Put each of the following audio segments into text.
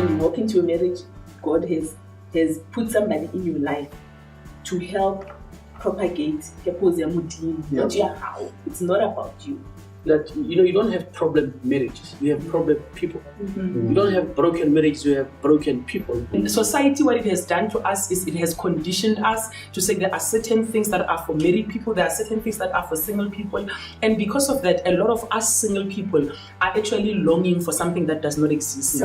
when you walk into a marriage, God has put somebody in your life to help propagate purpose ya Modimo, not your how. It's not about you. That you don't have problem marriages, you have problem people. You don't have broken marriages, you have broken people. In society, what it has done to us is it has conditioned us to say there are certain things that are for married people, there are certain things that are for single people, and because of that, a lot of us single people are actually longing for something that does not exist.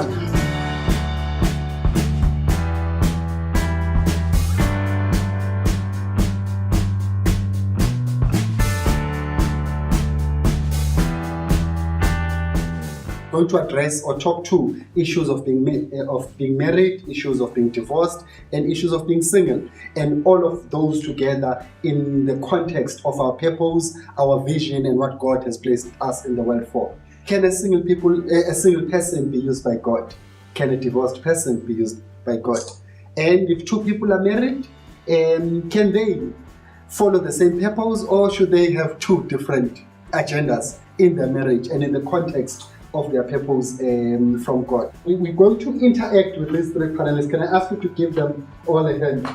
Going to address or talk to issues of being married, issues of being divorced, and issues of being single, and all of those together in the context of our purpose, our vision, and what God has placed us in the world for. Can a single person be used by God? Can a divorced person be used by God? And if two people are married, can they follow the same purpose, or should they have two different agendas in their marriage and in the context of their purpose from God? We're going to interact with these three panelists. Can I ask you to give them all a hand?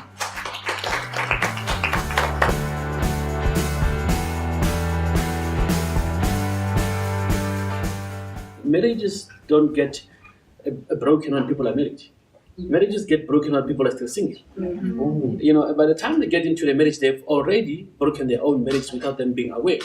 Marriages don't get broken when people are married. Marriages get broken when people are still single. By the time they get into the marriage, they've already broken their own marriage without them being aware.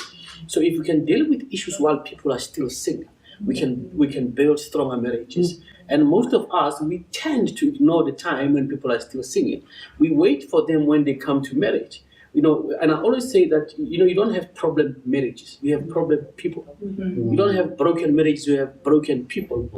So if we can deal with issues while people are still single, we can build stronger marriages. And most of us, we tend to ignore the time when people are still single. We wait for them when they come to marriage. And I always say that you don't have problem marriages, you have problem people. You don't have broken marriages, you have broken people.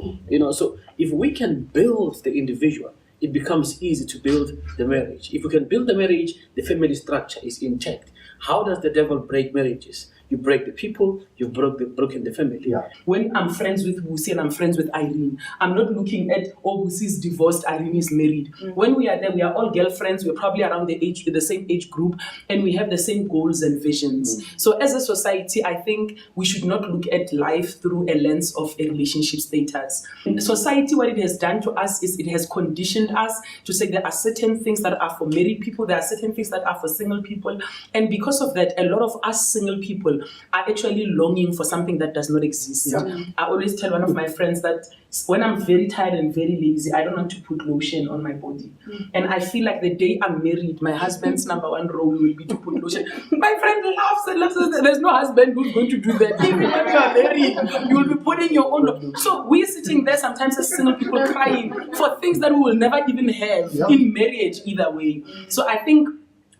So if we can build the individual, it becomes easy to build the marriage. If we can build the marriage, the family structure is intact. How does the devil break marriages? You break the people, you've broken the family. When I'm friends with Busi and I'm friends with Irene, I'm not looking at, Busi is divorced, Irene is married. When we are there, we are all girlfriends, we're probably around the same age group, and we have the same goals and visions. So as a society, I think we should not look at life through a lens of a relationship status. In society, what it has done to us is it has conditioned us to say there are certain things that are for married people, there are certain things that are for single people, and because of that, a lot of us single people are actually longing for something that does not exist. I always tell one of my friends that when I'm very tired and very lazy, I don't want to put lotion on my body. And I feel like the day I'm married, my husband's number one role will be to put lotion. My friend laughs and laughs. There's no husband who's going to do that. Even when you are married, you will be putting your own lotion. So we're sitting there sometimes as single people crying for things that we will never even have in marriage either way. So I think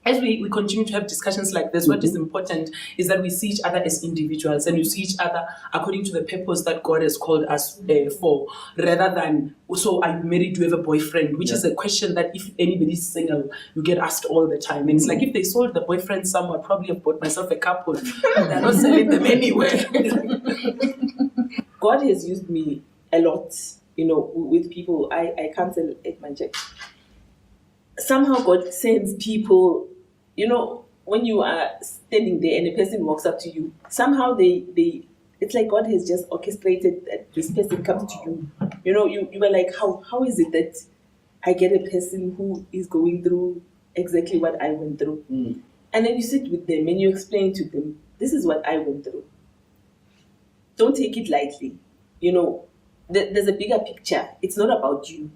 as we continue to have discussions like this, what is important is that we see each other as individuals and we see each other according to the purpose that God has called us for, rather than, so are you married, do you have a boyfriend? Which is a question that if anybody's single, you get asked all the time. And it's like, if they sold the boyfriend somewhere, I'd probably have bought myself a couple. They're not selling them anywhere. God has used me a lot, with people. I cancel at my church. Somehow God sends people, when you are standing there and a person walks up to you, somehow it's like God has just orchestrated that this person comes to you. You were like, how is it that I get a person who is going through exactly what I went through? And then you sit with them and you explain to them, this is what I went through. Don't take it lightly. There's a bigger picture. It's not about you.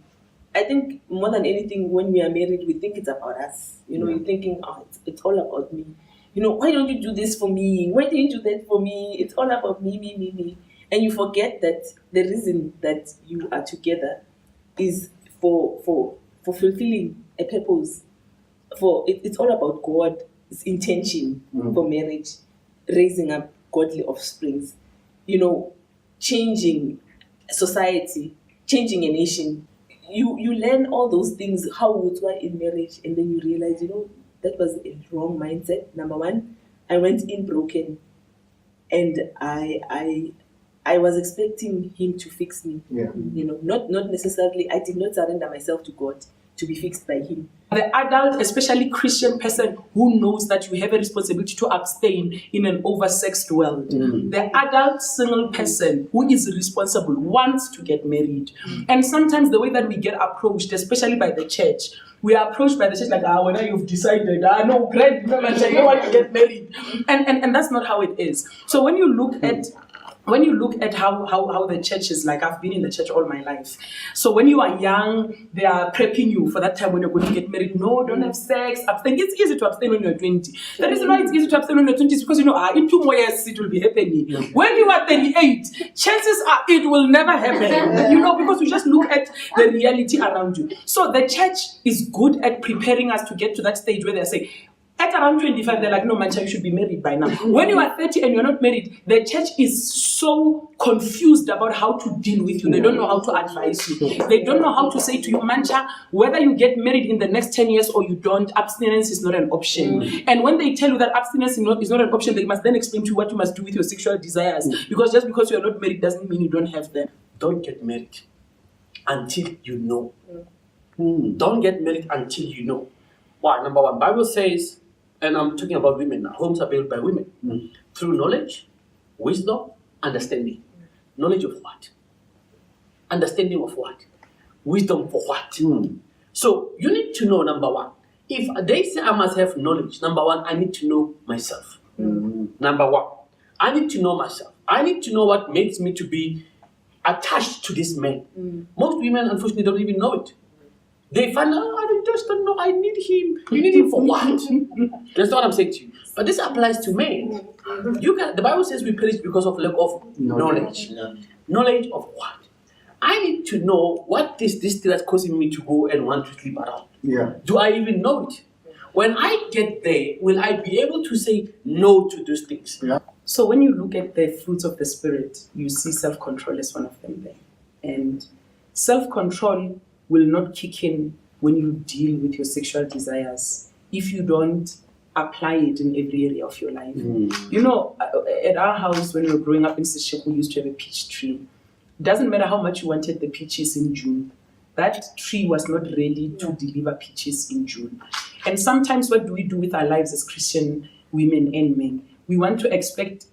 I think more than anything, when we are married, we think it's about us. You're thinking, it's all about me. Why don't you do this for me? Why don't you do that for me? It's all about me. And you forget that the reason that you are together is for fulfilling a purpose. It's all about God's intention for marriage, raising up godly offsprings, changing society, changing a nation. You learn all those things, how would you in marriage, and then you realize, that was a wrong mindset. Number one, I went in broken, and I was expecting him to fix me. Not necessarily. I did not surrender myself to God. to be fixed by him. The adult, especially Christian person who knows that you have a responsibility to abstain in an oversexed world. The adult single person who is responsible wants to get married. And sometimes the way that we get approached, especially by the church, we are approached by the church like, when you've decided, no, great, you don't want to get married. And that's not how it is. So when you look at how the church is like, I've been in the church all my life. So when you are young, they are prepping you for that time when you're going to get married. No, don't have sex, abstain. It's easy to abstain when you're 20. The reason why it's easy to abstain when you're 20 is because, in 2 more years it will be happening. When you are 38, chances are it will never happen. Because you just look at the reality around you. So the church is good at preparing us to get to that stage where they say, at around 25, they're like, no, man, you should be married by now. When you are 30 and you're not married, the church is so confused about how to deal with you. They don't know how to advise you. They don't know how to say to you, Mancha, whether you get married in the next 10 years or you don't, abstinence is not an option. And when they tell you that abstinence is not an option, they must then explain to you what you must do with your sexual desires. Because just because you're not married doesn't mean you don't have them. Don't get married until you know. Don't get married until you know. Why? Number one, Bible says, and I'm talking about women now, homes are built by women through knowledge, wisdom, understanding. Knowledge of what? Understanding of what? Wisdom for what? So you need to know, number one, if they say I must have knowledge, number one, I need to know myself. Number one, I need to know myself. I need to know what makes me to be attached to this man. Most women, unfortunately, don't even know it. They find out, I just don't know, I need him. You need him for what? That's what I'm saying to you. But this applies to men. The Bible says we perish because of lack of knowledge. Knowledge of what? I need to know what is this thing that's causing me to go and want to sleep around. Do I even know it? When I get there, will I be able to say no to those things? So when you look at the fruits of the Spirit, you see self-control as one of them there. And self-control will not kick in when you deal with your sexual desires if you don't apply it in every area of your life. At our house when we were growing up in Sesheko, we used to have a peach tree. It doesn't matter how much you wanted the peaches in June. That tree was not ready to deliver peaches in June. And sometimes what do we do with our lives as Christian women and men? We want to expect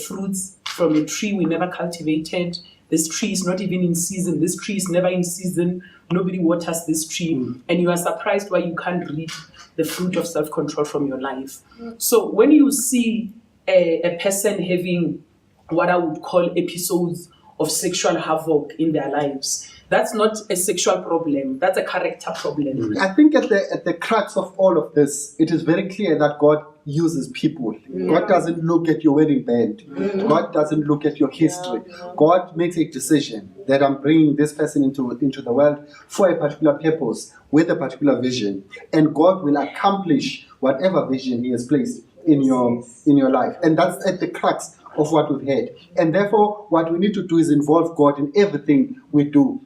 fruits from a tree we never cultivated. This tree is not even in season. This tree is never in season. Nobody waters this tree. And you are surprised why you can't reap the fruit of self-control from your life. So when you see a person having what I would call episodes of sexual havoc in their lives, that's not a sexual problem. That's a character problem. I think at the crux of all of this, it is very clear that God uses people. God doesn't look at your wedding band. God doesn't look at your history. God makes a decision that I'm bringing this person into the world for a particular purpose, with a particular vision. And God will accomplish whatever vision He has placed in your life. And that's at the crux of what we've had. And therefore, what we need to do is involve God in everything we do.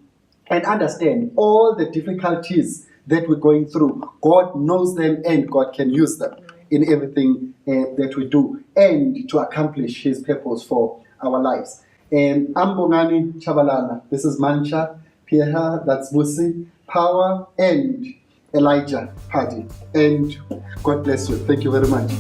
And understand all the difficulties that we're going through. God knows them and God can use them in everything that we do and to accomplish His purpose for our lives. I'm Bongani Chabalala. This is Mancha, Pierre, that's Busi, Power, and Elijah Paddy. And God bless you. Thank you very much.